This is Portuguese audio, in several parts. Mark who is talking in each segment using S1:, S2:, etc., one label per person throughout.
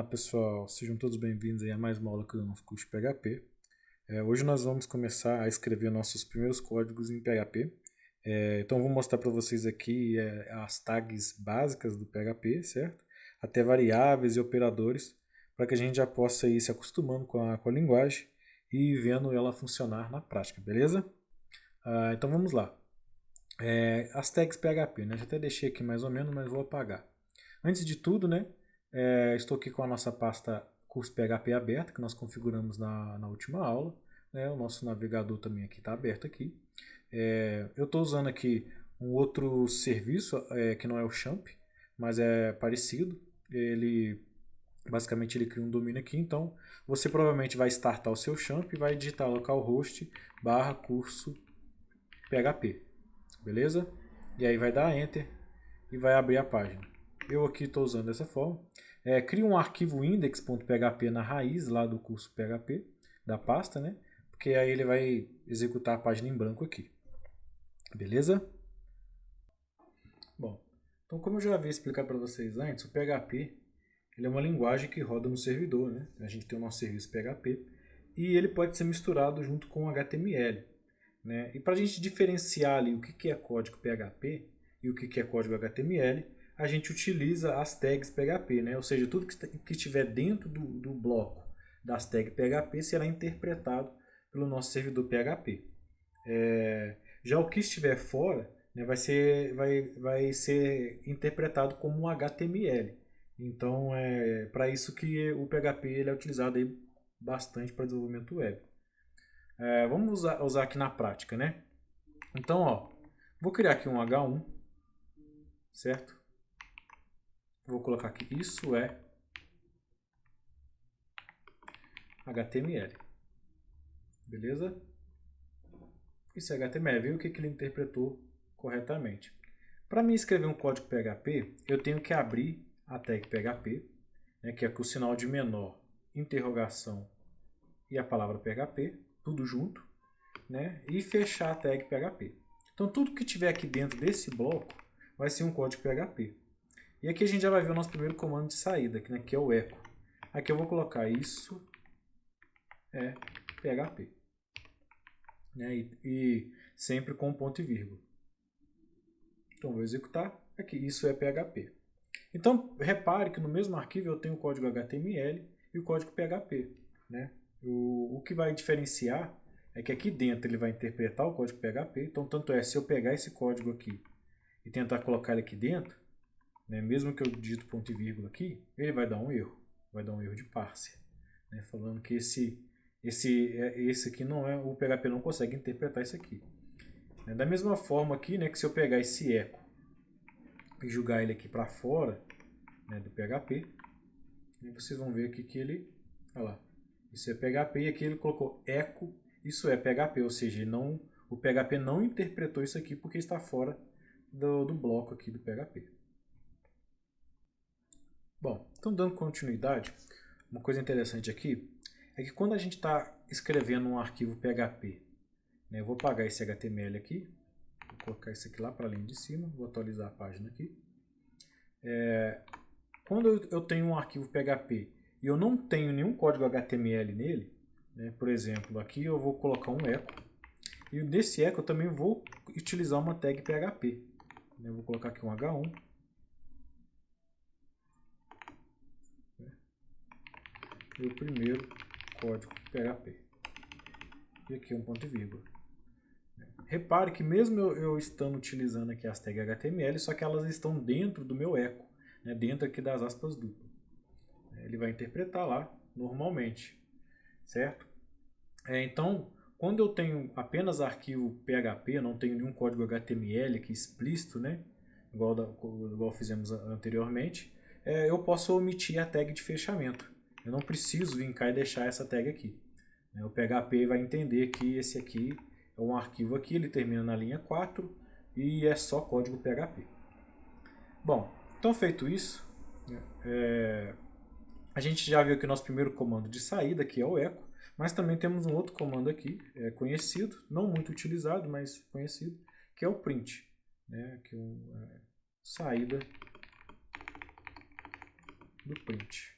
S1: pessoal, sejam todos bem-vindos a mais uma aula aqui do nosso curso de PHP. Hoje nós vamos começar a escrever nossos primeiros códigos em PHP. Então vou mostrar para vocês aqui as tags básicas do PHP, certo? Até variáveis e operadores, para que a gente já possa ir se acostumando com a linguagem e vendo ela funcionar na prática, beleza? Então vamos lá. As tags PHP, né? Já até deixei aqui mais ou menos, mas vou apagar. Antes de tudo, né? Estou aqui com a nossa pasta curso PHP aberta, que nós configuramos na última aula. Né? O nosso navegador também aqui está aberto aqui. Eu estou usando aqui um outro serviço, que não é o Champ, mas é parecido. Basicamente ele cria um domínio aqui, então você provavelmente vai startar o seu Champ e vai digitar localhost /curso PHP. Beleza? E aí vai dar Enter e vai abrir a página. Eu aqui estou usando dessa forma. Crio um arquivo index.php na raiz lá do curso PHP, da pasta, né? Porque aí ele vai executar a página em branco aqui. Beleza? Bom, então como eu já havia explicado para vocês antes, o PHP ele é uma linguagem que roda no servidor, né? A gente tem o nosso serviço PHP e ele pode ser misturado junto com HTML. Né? E para a gente diferenciar ali o que é código PHP e o que é código HTML, a gente utiliza as tags PHP, né? Ou seja, tudo que estiver dentro do bloco das tags PHP será interpretado pelo nosso servidor PHP. Já o que estiver fora, né, vai ser interpretado como um HTML. Então, para isso que o PHP ele é utilizado aí bastante para desenvolvimento web. Vamos usar aqui na prática, né? Então, ó, vou criar aqui um H1, certo? Vou colocar aqui, isso é HTML. Beleza? Isso é HTML, viu o que ele interpretou corretamente. Para mim escrever um código PHP, eu tenho que abrir a tag PHP, né, que é com o sinal de menor, interrogação e a palavra PHP, tudo junto, né, e fechar a tag PHP. Então tudo que tiver aqui dentro desse bloco vai ser um código PHP. E aqui a gente já vai ver o nosso primeiro comando de saída, né, que é o echo. Aqui eu vou colocar isso é PHP. Né, e sempre com ponto e vírgula. Então vou executar. Aqui, isso é PHP. Então repare que no mesmo arquivo eu tenho o código HTML e o código PHP. Né? O que vai diferenciar é que aqui dentro ele vai interpretar o código PHP. Então tanto é, se eu pegar esse código aqui e tentar colocar ele aqui dentro, né, mesmo que eu digito ponto e vírgula aqui, ele vai dar um erro. Vai dar um erro de parser. Né, falando que esse aqui não é, o PHP não consegue interpretar isso aqui. Da mesma forma aqui, né, que se eu pegar esse echo e jogar ele aqui para fora, né, do PHP, e vocês vão ver aqui que ele, olha lá, isso é PHP e aqui ele colocou echo, isso é PHP, ou seja, o PHP não interpretou isso aqui porque está fora do bloco aqui do PHP. Bom, então dando continuidade, uma coisa interessante aqui é que quando a gente está escrevendo um arquivo PHP, né, eu vou apagar esse HTML aqui, vou colocar esse aqui lá para a linha de cima, vou atualizar a página aqui. Quando eu tenho um arquivo PHP e eu não tenho nenhum código HTML nele, né, por exemplo, aqui eu vou colocar um echo, e nesse echo eu também vou utilizar uma tag PHP. Eu vou colocar aqui um H1, e o primeiro código PHP. E aqui um ponto e vírgula. Repare que mesmo eu estando utilizando aqui as tags HTML, só que elas estão dentro do meu echo, né, dentro aqui das aspas duplas. Ele vai interpretar lá normalmente, certo? Então, quando eu tenho apenas arquivo PHP, não tenho nenhum código HTML aqui explícito, né, igual fizemos anteriormente, eu posso omitir a tag de fechamento. Eu não preciso vir cá e deixar essa tag aqui. O PHP vai entender que esse aqui é um arquivo aqui, ele termina na linha 4 e é só código PHP. Bom, então feito isso, a gente já viu aqui o nosso primeiro comando de saída, que é o echo, mas também temos um outro comando aqui, conhecido, não muito utilizado, mas conhecido, que é o print, né, que é saída do print.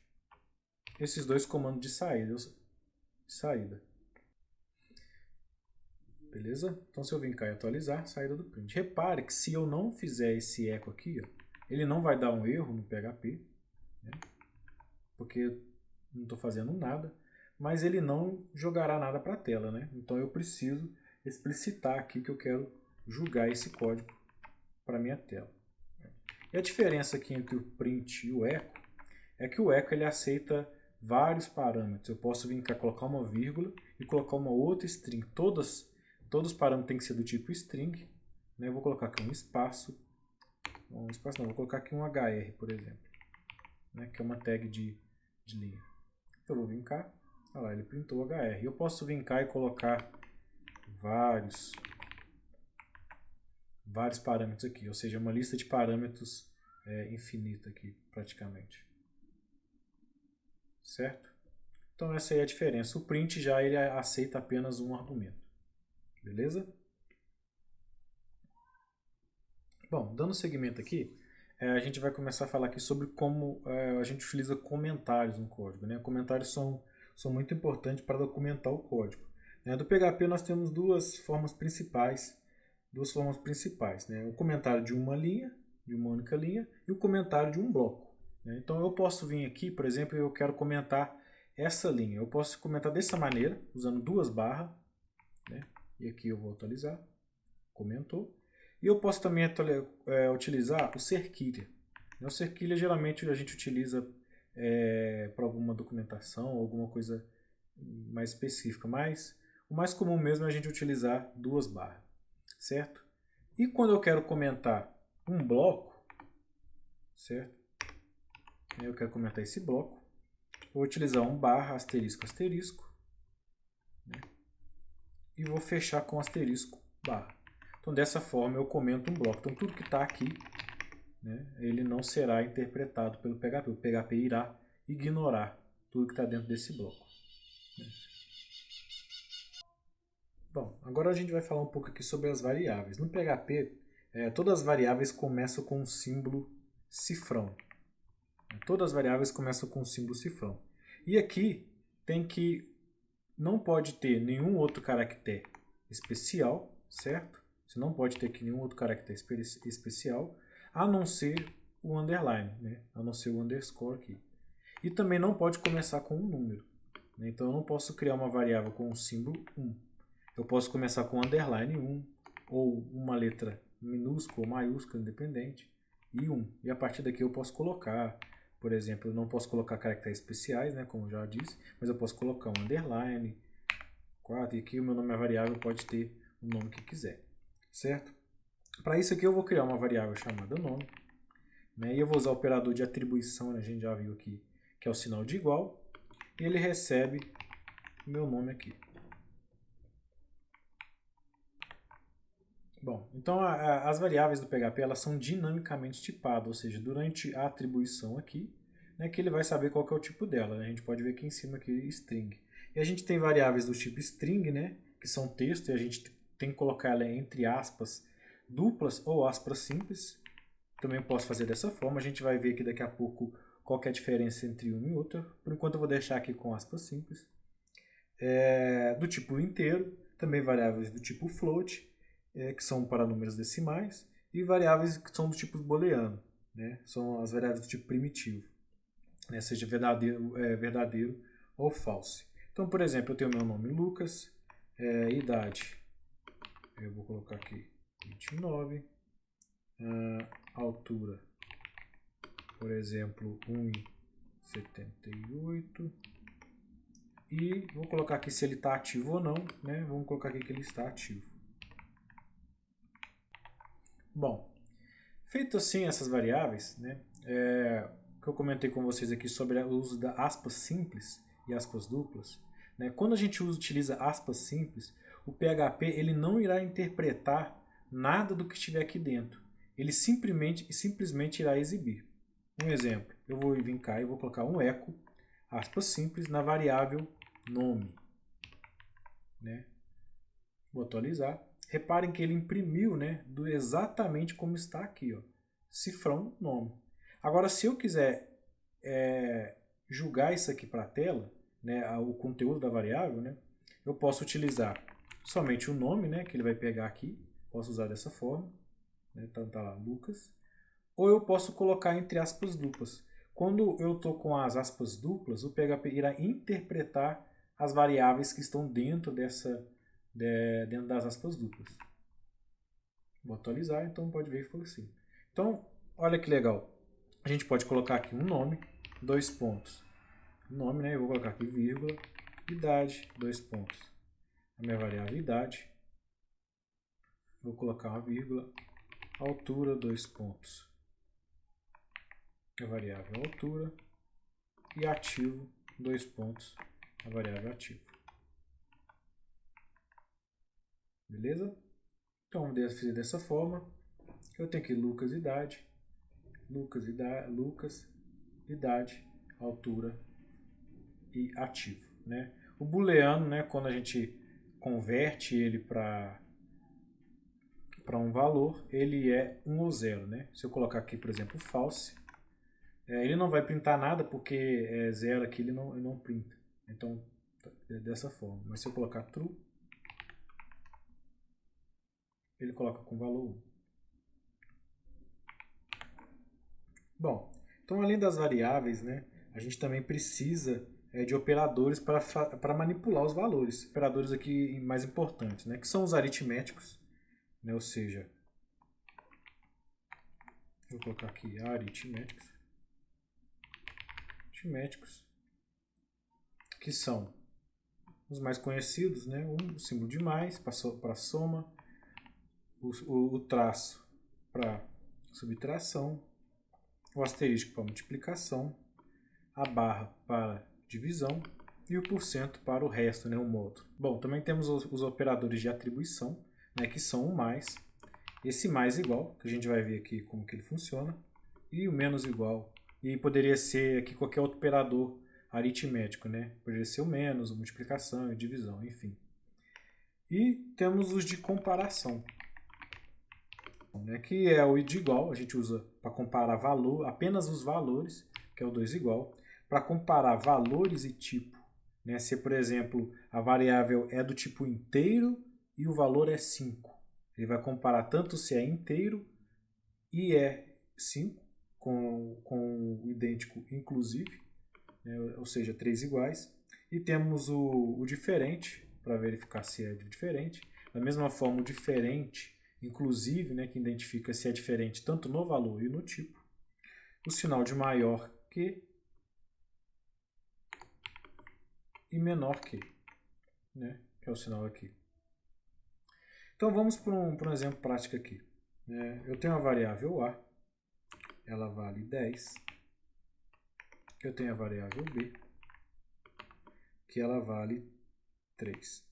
S1: esses dois comandos de saída. Beleza? Então se eu vir cá e atualizar, saída do print. Repare que se eu não fizer esse eco aqui, ó, ele não vai dar um erro no PHP, né? Porque eu não estou fazendo nada, mas ele não jogará nada para a tela, né? Então eu preciso explicitar aqui que eu quero jogar esse código para minha tela. E a diferença aqui entre o print e o echo é que o echo ele aceita vários parâmetros. Eu posso vir cá colocar uma vírgula e colocar uma outra string. Todos os parâmetros têm que ser do tipo string, né? Eu vou colocar aqui um espaço. Vou colocar aqui um HR, por exemplo, né? Que é uma tag de linha. Então eu vou vir cá, olha lá, ele printou HR. Eu posso vir cá e colocar vários parâmetros aqui, ou seja, uma lista de parâmetros infinita aqui, praticamente. Certo? Então essa aí é a diferença. O print já ele aceita apenas um argumento. Beleza? Bom, dando seguimento aqui, a gente vai começar a falar aqui sobre como a gente utiliza comentários no código, né? Comentários são muito importantes para documentar o código. Do PHP nós temos duas formas principais, né? O comentário de uma linha, de uma única linha, e o comentário de um bloco, né? Então eu posso vir aqui, por exemplo, eu quero comentar essa linha. Eu posso comentar dessa maneira, usando duas barras, né? E aqui eu vou atualizar, comentou. E eu posso também utilizar o cerquilha. O cerquilha geralmente a gente utiliza para alguma documentação, alguma coisa mais específica, mas o mais comum mesmo é a gente utilizar duas barras, certo? E quando eu quero comentar um bloco, certo? Eu quero comentar esse bloco, vou utilizar um barra asterisco asterisco, né? E vou fechar com asterisco barra. Então dessa forma eu comento um bloco. Então tudo que está aqui, né, ele não será interpretado pelo PHP. O PHP irá ignorar tudo que está dentro desse bloco. Bom, agora a gente vai falar um pouco aqui sobre as variáveis. No PHP, todas as variáveis começam com um símbolo cifrão. Todas as variáveis começam com um símbolo cifrão. E aqui não pode ter nenhum outro caractere especial, certo? Você não pode ter aqui nenhum outro caractere especial, a não ser o underline, né? A não ser o underscore aqui. E também não pode começar com um número, né? Então eu não posso criar uma variável com o símbolo 1. Eu posso começar com underline 1, ou uma letra minúscula ou maiúscula, independente, e 1. E a partir daqui eu posso colocar, por exemplo, eu não posso colocar caracteres especiais, né, como eu já disse, mas eu posso colocar um underline, 4, e aqui o meu nome é variável, pode ter o nome que quiser, certo? Para isso aqui eu vou criar uma variável chamada nome, né, e eu vou usar o operador de atribuição, né, a gente já viu aqui, que é o sinal de igual, e ele recebe o meu nome aqui. Bom, então as variáveis do PHP elas são dinamicamente tipadas, ou seja, durante a atribuição aqui, né, que ele vai saber qual que é o tipo dela. Né? A gente pode ver aqui em cima aqui string. E a gente tem variáveis do tipo string, né, que são texto, e a gente tem que colocar ela entre aspas duplas ou aspas simples. Também posso fazer dessa forma. A gente vai ver aqui daqui a pouco qual que é a diferença entre uma e outra. Por enquanto eu vou deixar aqui com aspas simples. Do tipo inteiro, também variáveis do tipo float, que são para números decimais, e variáveis que são do tipo booleano, né? São as variáveis do tipo primitivo, né? Seja verdadeiro ou falso. Então, por exemplo, eu tenho meu nome Lucas, idade, eu vou colocar aqui 29, altura, por exemplo, 1,78, e vou colocar aqui se ele está ativo ou não, né? Vamos colocar aqui que ele está ativo. Bom, feito assim essas variáveis, né, que eu comentei com vocês aqui sobre o uso da aspas simples e aspas duplas, né, quando a gente utiliza aspas simples, o PHP ele não irá interpretar nada do que estiver aqui dentro. Ele simplesmente irá exibir. Um exemplo, eu vou vir cá e vou colocar um echo, aspas simples, na variável nome. Né? Vou atualizar. Reparem que ele imprimiu, né, exatamente como está aqui, ó, cifrão nome. Agora, se eu quiser jogar isso aqui para a tela, né, o conteúdo da variável, né, eu posso utilizar somente o nome, né, que ele vai pegar aqui, posso usar dessa forma, né, então tá lá, Lucas, ou eu posso colocar entre aspas duplas. Quando eu estou com as aspas duplas, o PHP irá interpretar as variáveis que estão dentro dentro das aspas duplas. Vou atualizar, então pode ver que ficou assim. Então, olha que legal. A gente pode colocar aqui um nome, 2 pontos. Nome, né? Eu vou colocar aqui vírgula, idade, 2 pontos. A minha variável idade. Vou colocar uma vírgula, altura, 2 pontos. A variável altura. E ativo, 2 pontos. A variável ativo. Beleza? Então, vamos fazer dessa forma. Eu tenho aqui Lucas, idade, idade, altura e ativo, né? O booleano, né, quando a gente converte ele para um valor, ele é 1 ou 0, né? Se eu colocar aqui, por exemplo, false, ele não vai printar nada porque é 0 aqui, ele não printa. Então, é dessa forma. Mas se eu colocar true, ele coloca com valor 1. Bom, então além das variáveis, né, a gente também precisa de operadores para manipular os valores. Operadores aqui mais importantes, né, que são os aritméticos, né, ou seja, vou colocar aqui aritméticos, que são os mais conhecidos, né, o símbolo de mais para soma, o traço para subtração, o asterisco para multiplicação, a barra para divisão e o porcento para o resto, né, o módulo. Bom, também temos os operadores de atribuição, né, que são o mais, esse mais igual, que a gente vai ver aqui como que ele funciona, e o menos igual. E poderia ser aqui qualquer outro operador aritmético, né? Poderia ser o menos, a multiplicação, a divisão, enfim. E temos os de comparação, né, que é o de igual, a gente usa para comparar valor, apenas os valores, que é o 2 igual, para comparar valores e tipo. Né, se, por exemplo, a variável é do tipo inteiro e o valor é 5. Ele vai comparar tanto se é inteiro e é 5, com o idêntico inclusive, né, ou seja, 3 iguais. E temos o diferente, para verificar se é diferente. Da mesma forma, o diferente inclusive, né, que identifica se é diferente tanto no valor e no tipo. O sinal de maior que e menor que, né, que é o sinal aqui. Então vamos para um exemplo prático aqui. Eu tenho a variável A, ela vale 10. Eu tenho a variável B, que ela vale 3.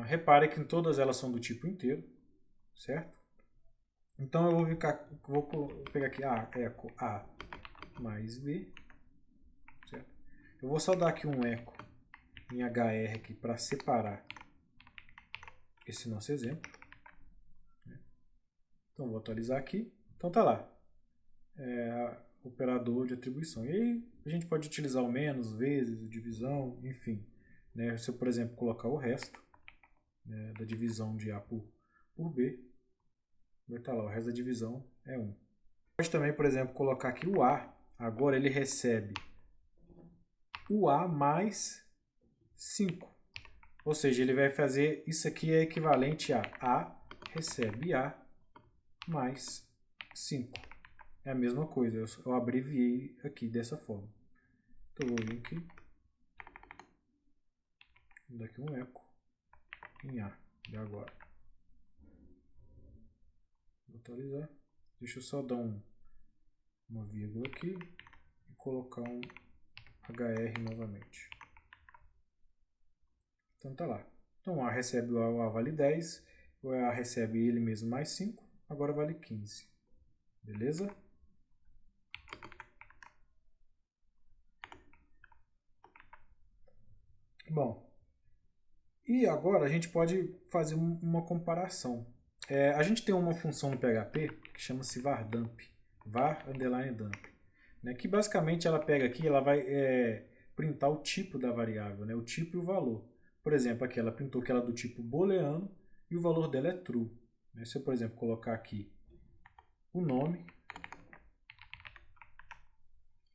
S1: Repare que todas elas são do tipo inteiro, certo? Então eu vou pegar aqui eco A mais B, certo? Eu vou só dar aqui um eco em HR aqui para separar esse nosso exemplo. Então vou atualizar aqui. Então tá lá, operador de atribuição. E aí a gente pode utilizar o menos, vezes, o divisão, enfim. Né? Se eu, por exemplo, colocar o resto, né, da divisão de A por B, vai estar lá, o resto da divisão é 1. Pode também, por exemplo, colocar aqui o A. Agora ele recebe o A mais 5. Ou seja, ele vai fazer, isso aqui é equivalente a A recebe A mais 5. É a mesma coisa, eu abreviei aqui dessa forma. Então eu vou vir aqui, vou dar aqui um eco em A de agora. Vou atualizar. Deixa eu só dar uma vírgula aqui e colocar um HR novamente. Então tá lá. Então A recebe o A vale 10, o A recebe ele mesmo mais 5, agora vale 15. Beleza? Bom, e agora a gente pode fazer uma comparação. A gente tem uma função no PHP que chama-se vardump, var_dump. né, que basicamente ela pega aqui, ela vai printar o tipo da variável, né, o tipo e o valor. Por exemplo, aqui ela printou que ela é do tipo booleano e o valor dela é true. Né? Se eu, por exemplo, colocar aqui o nome,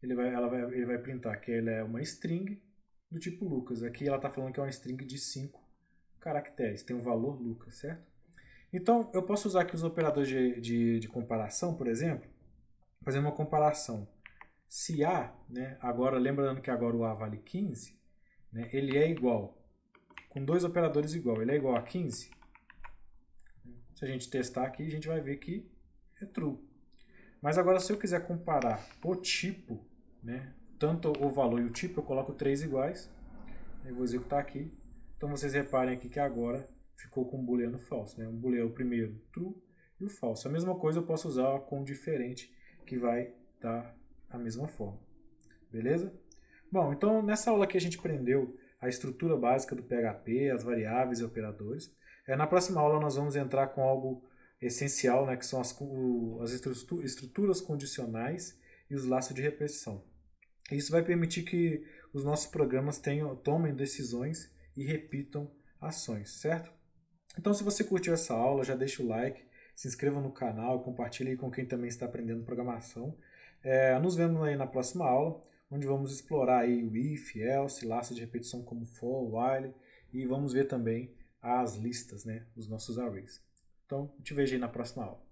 S1: ele vai printar que ela é uma string do tipo Lucas. Aqui ela está falando que é uma string de 5 caracteres, tem o valor Lucas, certo? Então, eu posso usar aqui os operadores de comparação, por exemplo, fazer uma comparação. Se A, né, agora, lembrando que agora o A vale 15, né, ele é igual, com dois operadores igual, ele é igual a 15. Se a gente testar aqui, a gente vai ver que é true. Mas agora, se eu quiser comparar o tipo, né, tanto o valor e o tipo, eu coloco 3 iguais. Eu vou executar aqui. Então, vocês reparem aqui que agora ficou com um booleano falso. Né? Um booleano primeiro true e o falso. A mesma coisa eu posso usar com diferente, que vai dar a mesma forma. Beleza? Bom, então nessa aula aqui a gente aprendeu a estrutura básica do PHP, as variáveis e operadores. Na próxima aula nós vamos entrar com algo essencial, né, que são as estruturas condicionais e os laços de repetição. Isso vai permitir que os nossos programas tomem decisões e repitam ações, certo? Então, se você curtiu essa aula, já deixa o like, se inscreva no canal, compartilhe com quem também está aprendendo programação. Nos vemos aí na próxima aula, onde vamos explorar aí o if, else, laço de repetição como for, while, e vamos ver também as listas, né, os nossos arrays. Então, te vejo aí na próxima aula.